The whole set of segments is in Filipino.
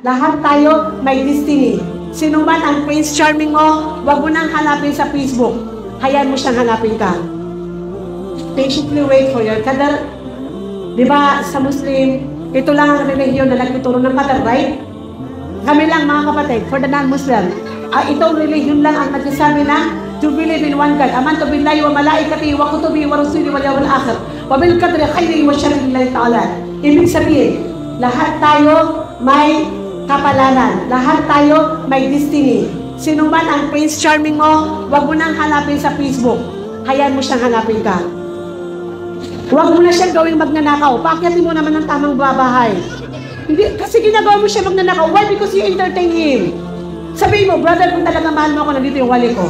Lahat tayo may destiny. Sino man ang Prince Charming mo, wag mo nang hanapin sa Facebook. Hayaan mo siyang hanapin ka. Patiently wait for your qadar. Di ba sa Muslim, ito lang ang relihiyon na nagtuturo ng qadar, right? Kami lang mga kapatid, for the non-Muslim, itong relihiyon lang ang nagsasabi na to believe in one God. Amantu billahi wa malaikatihi wa kutubihi wa rusulihi wal yawmil akhir. Wa bil qadri khairihi wa sharrihi lillahi ta'ala. Ibig sabihin, lahat tayo may kapalaran. Lahat tayo may destiny. Sino man ang Prince Charming mo, wag mo nang hanapin sa Facebook. Hayaan mo siyang hanapin ka. Wag mo na siyang gawing magnanakaw. Paakyatin mo naman ng tamang babahay. Hindi, kasi ginagawa mo siya magnanakaw. Why? Because you entertain him. Sabihin mo, brother, kung talaga mahal mo ako, nandito yung wali ko.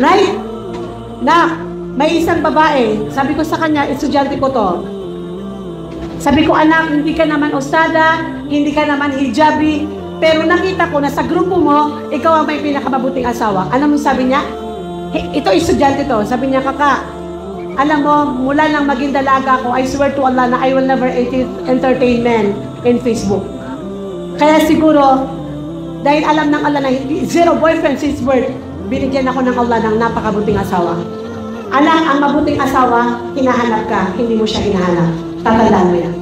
Right? Na, may isang babae, sabi ko sa kanya, estudyante ko to. Sabi ko, anak, hindi ka naman ustada, hindi ka naman hijabi, pero nakita ko na sa grupo mo, ikaw ang may pinakamabuting asawa. Alam mo sabi niya? Ito estudyante to. Sabi niya, kaka, alam mo, mula nang maging dalaga ko, I swear to Allah na I will never entertain men in Facebook. Kaya siguro, dahil alam ng Allah na zero boyfriend since birth, binigyan ako ng Allah ng napakabuting asawa. Anak, ang mabuting asawa, hinahanap ka, hindi mo siya hinahanap. Tatandaan mo yan.